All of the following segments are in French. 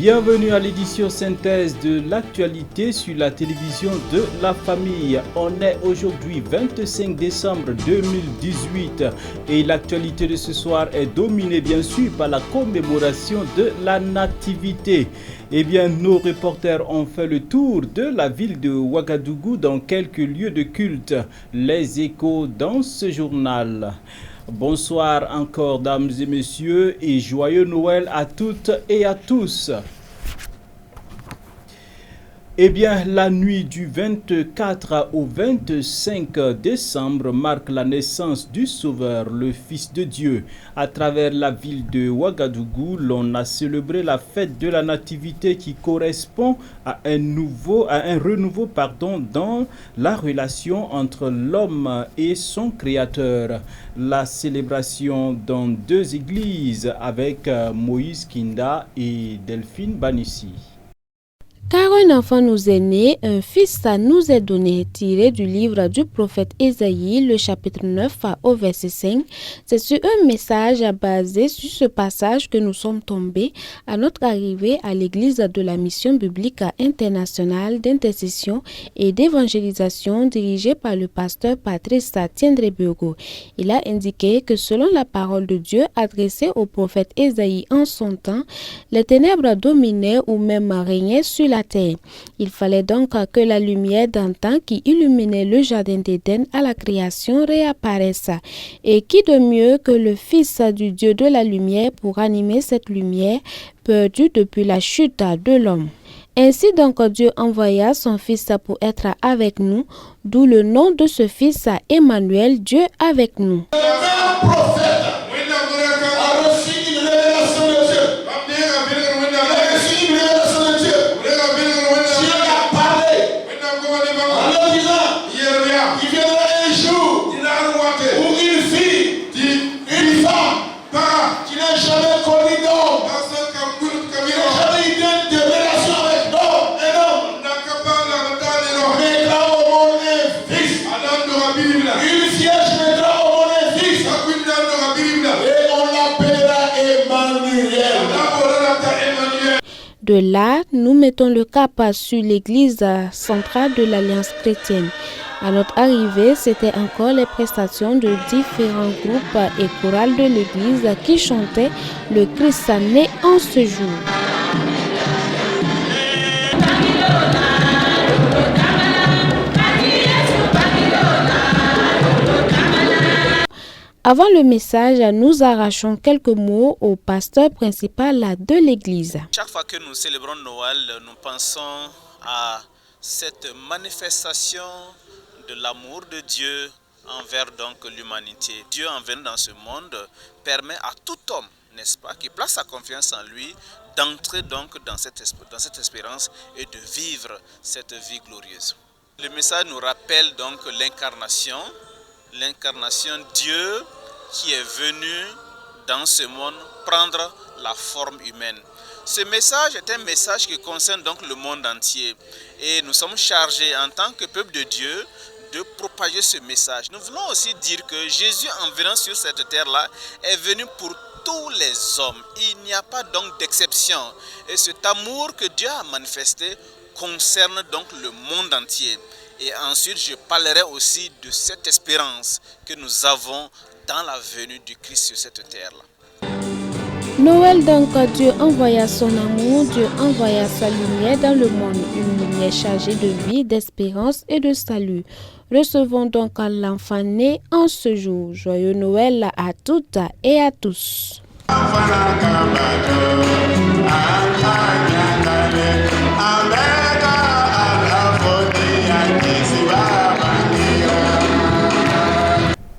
Bienvenue à l'édition synthèse de l'actualité sur la télévision de la famille. On est aujourd'hui 25 décembre 2018 et l'actualité de ce soir est dominée bien sûr par la commémoration de la Nativité. Eh bien, nos reporters ont fait le tour de la ville de Ouagadougou dans quelques lieux de culte. Les échos dans ce journal. Bonsoir encore, dames et messieurs, et joyeux Noël à toutes et à tous. Eh bien, la nuit du 24 au 25 décembre marque la naissance du Sauveur, le Fils de Dieu. À travers la ville de Ouagadougou, l'on a célébré la fête de la Nativité qui correspond à un renouveau dans la relation entre l'homme et son Créateur. La célébration dans deux églises avec Moïse Kinda et Delphine Banissi. Car un enfant nous est né, un fils nous est donné, tiré du livre du prophète Ésaïe, le chapitre 9 au verset 5. C'est sur un message basé sur ce passage que nous sommes tombés à notre arrivée à l'église de la mission biblique internationale d'intercession et d'évangélisation dirigée par le pasteur Patrice Tiendrebuego. Il a indiqué que selon la parole de Dieu adressée au prophète Ésaïe en son temps, les ténèbres dominaient ou même régnaient sur la terre. Il fallait donc que la lumière d'antan qui illuminait le jardin d'Éden à la création réapparaisse. Et qui de mieux que le Fils du Dieu de la lumière pour animer cette lumière perdue depuis la chute de l'homme. Ainsi donc Dieu envoya son Fils pour être avec nous, d'où le nom de ce Fils Emmanuel, Dieu avec nous. De là, nous mettons le cap sur l'église centrale de l'Alliance chrétienne. À notre arrivée, c'était encore les prestations de différents groupes et chorales de l'église qui chantaient le Christ né en ce jour. Avant le message, nous arrachons quelques mots au pasteur principal de l'église. Chaque fois que nous célébrons Noël, nous pensons à cette manifestation de l'amour de Dieu envers donc l'humanité. Dieu en venant dans ce monde permet à tout homme, n'est-ce pas, qui place sa confiance en lui, d'entrer donc dans cette espérance et de vivre cette vie glorieuse. Le message nous rappelle donc l'incarnation Dieu qui est venu dans ce monde prendre la forme humaine. Ce message est un message qui concerne donc le monde entier et nous sommes chargés en tant que peuple de Dieu de propager ce message. Nous voulons aussi dire que Jésus en venant sur cette terre-là est venu pour tous les hommes. Il n'y a pas donc d'exception et cet amour que Dieu a manifesté concerne donc le monde entier. Et ensuite, je parlerai aussi de cette espérance que nous avons dans la venue du Christ sur cette terre-là. Noël donc, Dieu envoya son amour, Dieu envoya sa lumière dans le monde, une lumière chargée de vie, d'espérance et de salut. Recevons donc l'enfant né en ce jour. Joyeux Noël à toutes et à tous.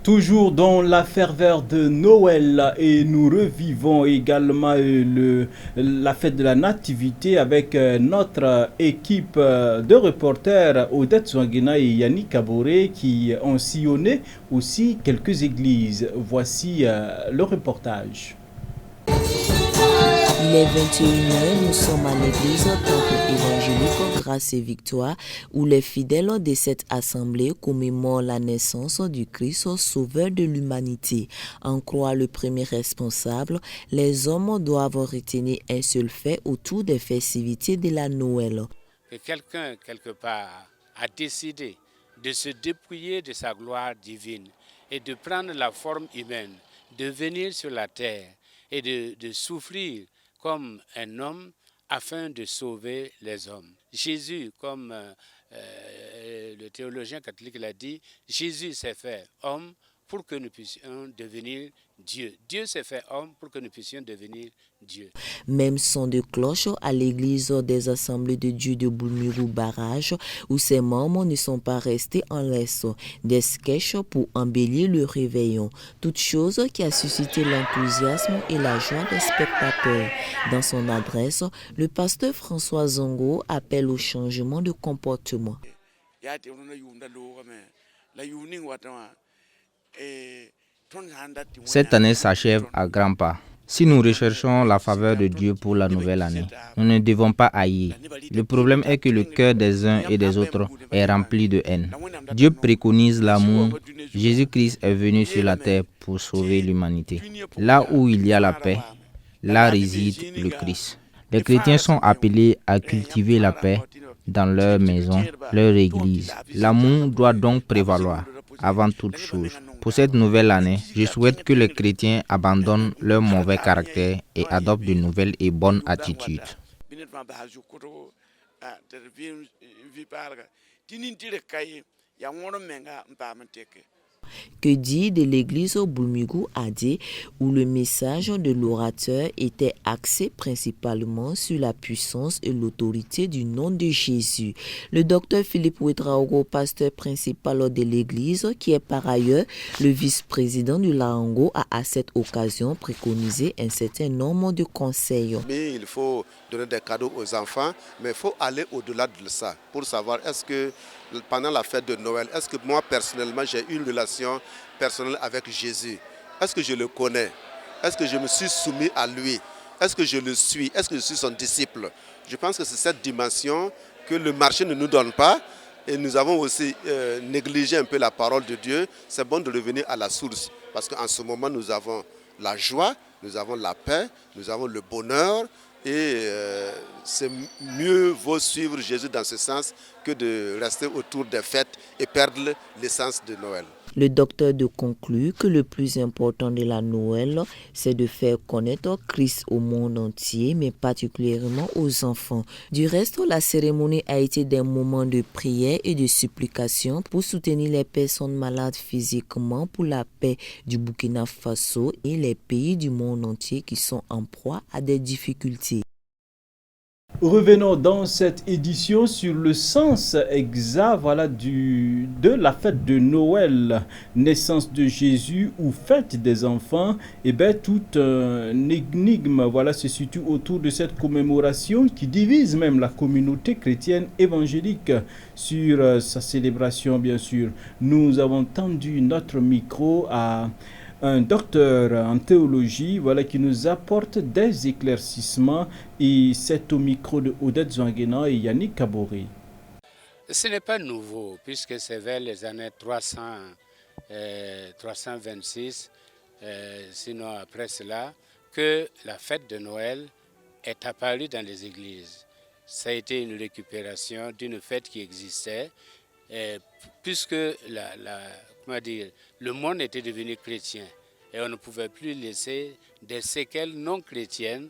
Toujours dans la ferveur de Noël et nous revivons également la fête de la Nativité avec notre équipe de reporters Odette Zouanguena et Yannick Kaboré qui ont sillonné aussi quelques églises. Voici le reportage. Il est 21h, nous sommes à l'église Temple évangélique Grâce et Victoire où les fidèles de cette assemblée commémorent la naissance du Christ sauveur de l'humanité. En croit le premier responsable, les hommes doivent retenir un seul fait autour des festivités de la Noël. Que quelqu'un, quelque part, a décidé de se dépouiller de sa gloire divine et de prendre la forme humaine, de venir sur la terre et de souffrir comme un homme afin de sauver les hommes. Jésus, comme le théologien catholique l'a dit, Jésus s'est fait homme pour que nous puissions devenir Dieu. Dieu s'est fait homme pour que nous puissions devenir Dieu. Même son de cloche à l'église des Assemblées de Dieu de Boulmirou Barrage, où ses membres ne sont pas restés en laisse. Des sketchs pour embellir le réveillon. Toute chose qui a suscité l'enthousiasme et la joie des spectateurs. Dans son adresse, le pasteur François Zongo appelle au changement de comportement. Cette année s'achève à grands pas. Si nous recherchons la faveur de Dieu pour la nouvelle année, nous ne devons pas haïr. Le problème est que le cœur des uns et des autres est rempli de haine. Dieu préconise l'amour. Jésus-Christ est venu sur la terre pour sauver l'humanité. Là où il y a la paix, là réside le Christ. Les chrétiens sont appelés à cultiver la paix dans leur maison, leur église. L'amour doit donc prévaloir avant toute chose. Pour cette nouvelle année, je souhaite que les chrétiens abandonnent leur mauvais caractère et adoptent de nouvelles et bonnes attitudes. Que dire de l'église Boulmigou Adé où le message de l'orateur était axé principalement sur la puissance et l'autorité du nom de Jésus. Le docteur Philippe Ouedraogo, pasteur principal de l'église, qui est par ailleurs le vice-président du Laango, a à cette occasion préconisé un certain nombre de conseils. Mais il faut donner des cadeaux aux enfants, mais il faut aller au-delà de ça pour savoir est-ce que pendant la fête de Noël, est-ce que moi personnellement j'ai une relation personnelle avec Jésus? Est-ce que je le connais? Est-ce que je me suis soumis à lui? Est-ce que je le suis? Est-ce que je suis son disciple? Je pense que c'est cette dimension que le marché ne nous donne pas et nous avons aussi négligé un peu la parole de Dieu. C'est bon de revenir à la source parce qu'en ce moment nous avons la joie, nous avons la paix, nous avons le bonheur. Et c'est mieux vaut suivre Jésus dans ce sens que de rester autour des fêtes et perdre l'essence de Noël. Le docteur de conclut que le plus important de la Noël, c'est de faire connaître Christ au monde entier, mais particulièrement aux enfants. Du reste, la cérémonie a été des moments de prière et de supplication pour soutenir les personnes malades physiquement pour la paix du Burkina Faso et les pays du monde entier qui sont en proie à des difficultés. Revenons dans cette édition sur le sens exact de la fête de Noël, naissance de Jésus ou fête des enfants. Toute énigme se situe autour de cette commémoration qui divise même la communauté chrétienne évangélique sur sa célébration, bien sûr. Nous avons tendu notre micro à un docteur en théologie qui nous apporte des éclaircissements et c'est au micro de Odette Zouanguena et Yannick Kaboré. Ce n'est pas nouveau puisque c'est vers les années 326, sinon après cela, que la fête de Noël est apparue dans les églises. Ça a été une récupération d'une fête qui existait puisque le monde était devenu chrétien et on ne pouvait plus laisser des séquelles non chrétiennes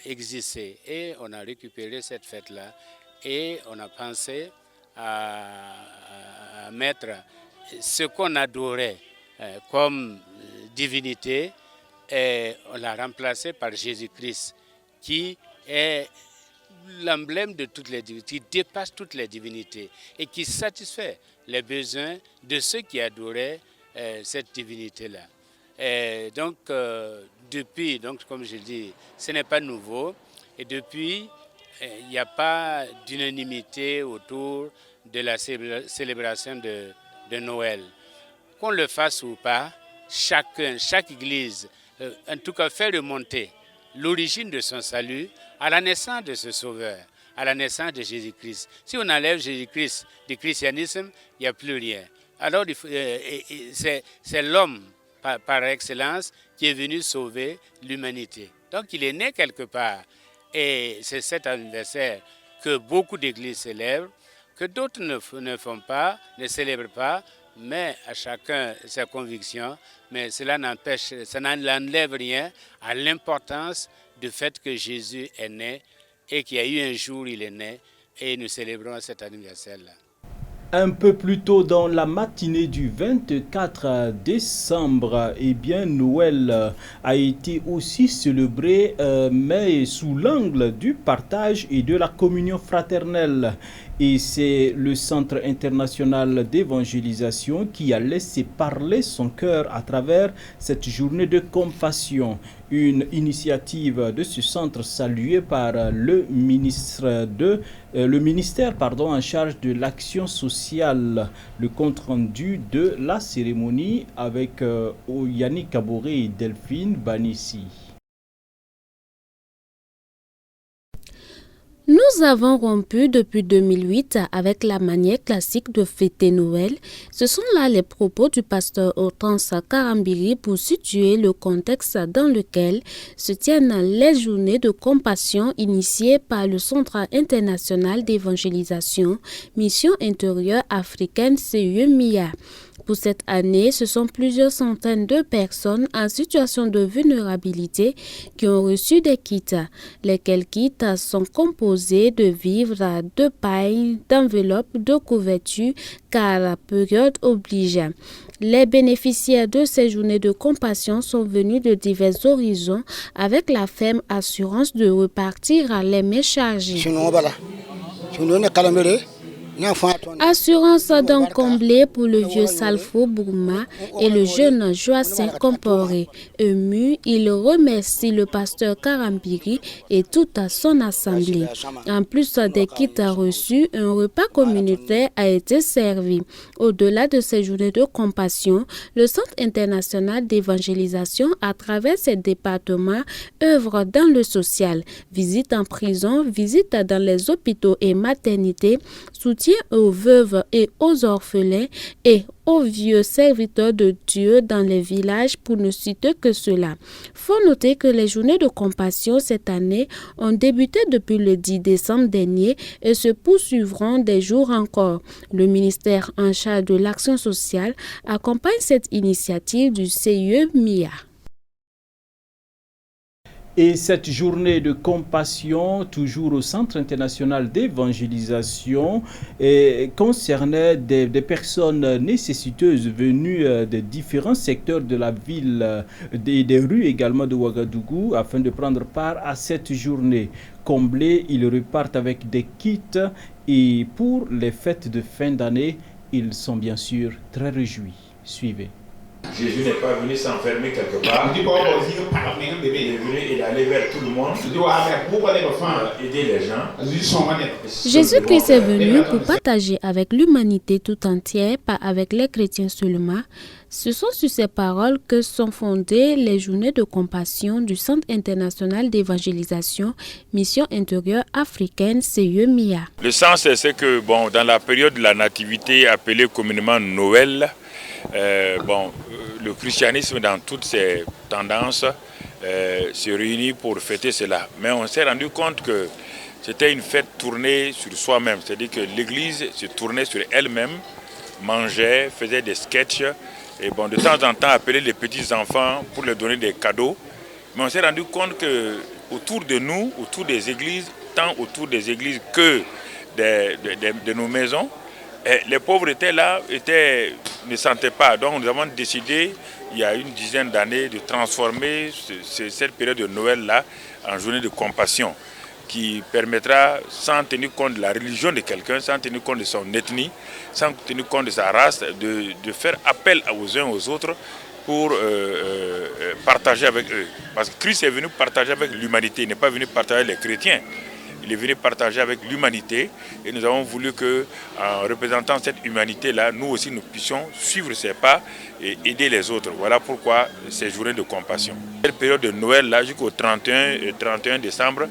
exister. Et on a récupéré cette fête-là et on a pensé à mettre ce qu'on adorait comme divinité et on l'a remplacé par Jésus-Christ qui est l'emblème de toutes les divinités, qui dépasse toutes les divinités et qui satisfait les besoins de ceux qui adoraient cette divinité-là. Et donc, depuis, comme je dis, ce n'est pas nouveau. Et depuis, il n'y a pas d'unanimité autour de la célébration de Noël. Qu'on le fasse ou pas, chaque église, en tout cas, fait remonter l'origine de son salut à la naissance de ce sauveur, à la naissance de Jésus-Christ. Si on enlève Jésus-Christ du christianisme, il n'y a plus rien. Alors c'est l'homme par excellence qui est venu sauver l'humanité. Donc il est né quelque part. Et c'est cet anniversaire que beaucoup d'églises célèbrent, que d'autres ne font pas, ne célèbrent pas, mais à chacun ses convictions. Mais cela n'enlève rien à l'importance du fait que Jésus est né et qu'il y a eu un jour il est né et nous célébrons cet anniversaire-là. Un peu plus tôt dans la matinée du 24 décembre, Noël a été aussi célébré, mais sous l'angle du partage et de la communion fraternelle. Et c'est le Centre international d'évangélisation qui a laissé parler son cœur à travers cette journée de compassion. Une initiative de ce centre saluée par le ministère en charge de l'action sociale. Le compte rendu de la cérémonie avec Yannick Kaboré et Delphine Banissi. Nous avons rompu depuis 2008 avec la manière classique de fêter Noël. Ce sont là les propos du pasteur Hortense Karambiri pour situer le contexte dans lequel se tiennent les journées de compassion initiées par le Centre international d'évangélisation, Mission intérieure africaine CEMIA. Pour cette année, ce sont plusieurs centaines de personnes en situation de vulnérabilité qui ont reçu des kits. Lesquels kits sont composés de vivres, de paille, d'enveloppes, de couvertures, car la période oblige. Les bénéficiaires de ces journées de compassion sont venus de divers horizons avec la ferme assurance de repartir à les mains chargées. Assurance donc comblée pour le vieux Salfo Bourma et le jeune Joacin Comporé. Ému, il remercie le pasteur Karambiri et toute son assemblée. En plus des kits reçus, un repas communautaire a été servi. Au-delà de ces journées de compassion, le Centre international d'évangélisation, à travers ses départements, œuvre dans le social. Visite en prison, visite dans les hôpitaux et maternités, soutien aux veuves et aux orphelins et aux vieux serviteurs de Dieu dans les villages, pour ne citer que cela. Faut noter que les journées de compassion cette année ont débuté depuis le 10 décembre dernier et se poursuivront des jours encore. Le ministère en charge de l'action sociale accompagne cette initiative du CEMIA. Et cette journée de compassion, toujours au Centre international d'évangélisation, concernait des personnes nécessiteuses venues de différents secteurs de la ville, des rues également de Ouagadougou, afin de prendre part à cette journée. Comblés, ils repartent avec des kits et pour les fêtes de fin d'année, ils sont bien sûr très réjouis. Suivez. Jésus n'est pas venu s'enfermer quelque part. Il est venu, il est allé vers tout le monde, aider les gens. Jésus-Christ est venu pour partager avec l'humanité tout entière, pas avec les chrétiens seulement. Ce sont sur ces paroles que sont fondées les journées de compassion du Centre international d'évangélisation, Mission intérieure africaine, CEMIA. Le sens, c'est que dans la période de la nativité appelée communément Noël, le christianisme dans toutes ses tendances se réunit pour fêter cela. Mais on s'est rendu compte que c'était une fête tournée sur soi-même, c'est-à-dire que l'Église se tournait sur elle-même, mangeait, faisait des sketchs, et de temps en temps appelait les petits-enfants pour leur donner des cadeaux. Mais on s'est rendu compte que autour de nous, autour des églises, tant autour des églises que de nos maisons, les pauvres étaient là, ne sentaient pas. Donc nous avons décidé, il y a une dizaine d'années, de transformer cette période de Noël-là en journée de compassion, qui permettra, sans tenir compte de la religion de quelqu'un, sans tenir compte de son ethnie, sans tenir compte de sa race, de faire appel aux uns aux autres pour partager avec eux. Parce que Christ est venu partager avec l'humanité, il n'est pas venu partager avec les chrétiens. il est venu partager avec l'humanité et nous avons voulu que, en représentant cette humanité-là, nous aussi nous puissions suivre ses pas et aider les autres. Voilà pourquoi ces journées de compassion. Cette période de Noël, là, jusqu'au 31 décembre,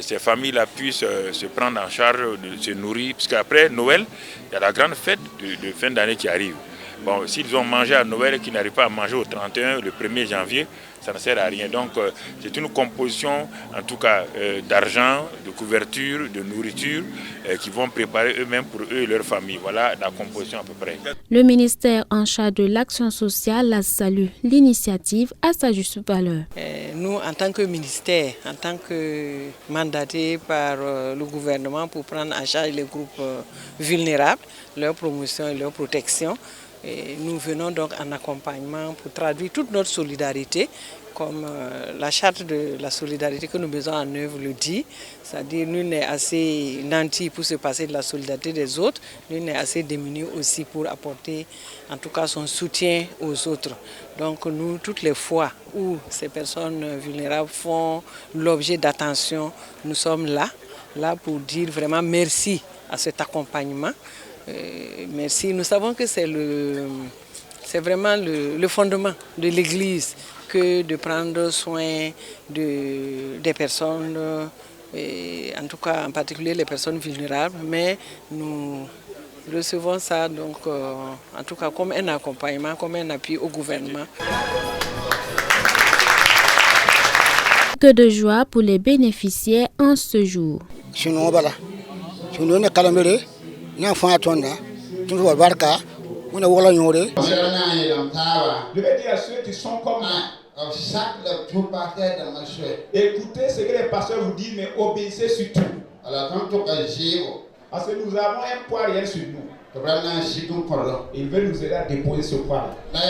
ces familles-là puissent se prendre en charge, de se nourrir, puisqu'après Noël, il y a la grande fête de fin d'année qui arrive. Bon, s'ils ont mangé à Noël et qu'ils n'arrivent pas à manger au 31, le 1er janvier, ça ne sert à rien. Donc c'est une composition, en tout cas, d'argent, de couverture, de nourriture, qui vont préparer eux-mêmes pour eux et leur famille. Voilà la composition à peu près. Le ministère en charge de l'action sociale salue l'initiative à sa juste valeur. Nous, en tant que ministère, en tant que mandaté par le gouvernement pour prendre en charge les groupes vulnérables, leur promotion et leur protection, et nous venons donc en accompagnement pour traduire toute notre solidarité, comme la charte de la solidarité que nous mettons en œuvre le dit, c'est-à-dire nul n'est assez nanti pour se passer de la solidarité des autres, nul n'est assez démuni aussi pour apporter en tout cas son soutien aux autres. Donc nous, toutes les fois où ces personnes vulnérables font l'objet d'attention, nous sommes là pour dire vraiment merci à cet accompagnement. Merci. Nous savons que c'est vraiment le fondement de l'Église que de prendre soin des personnes, en tout cas en particulier les personnes vulnérables, mais nous recevons ça donc, en tout cas comme un accompagnement, comme un appui au gouvernement. Que de joie pour les bénéficiaires en ce jour. Je vais dire à ceux qui sont comme écoutez ce que les pasteurs vous disent, mais obéissez surtout. Parce que nous avons un poids réel sur nous. Il veut nous aider à déposer ce poids. Mais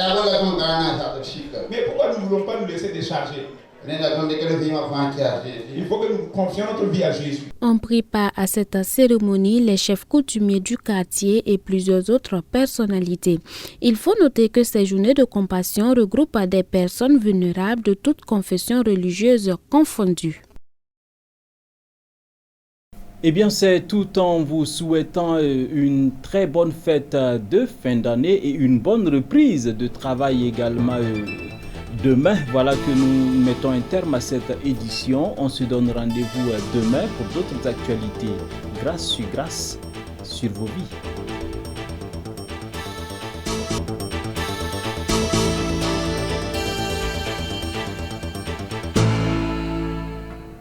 pourquoi nous ne voulons pas nous laisser décharger? Il faut que nous confions notre vie à Jésus. On prit part à cette cérémonie les chefs coutumiers du quartier et plusieurs autres personnalités. Il faut noter que ces journées de compassion regroupent des personnes vulnérables de toutes confessions religieuses confondues. Eh bien, c'est tout en vous souhaitant une très bonne fête de fin d'année et une bonne reprise de travail également demain. Voilà que nous mettons un terme à cette édition. On se donne rendez-vous demain pour d'autres actualités. Grâce sur vos vies.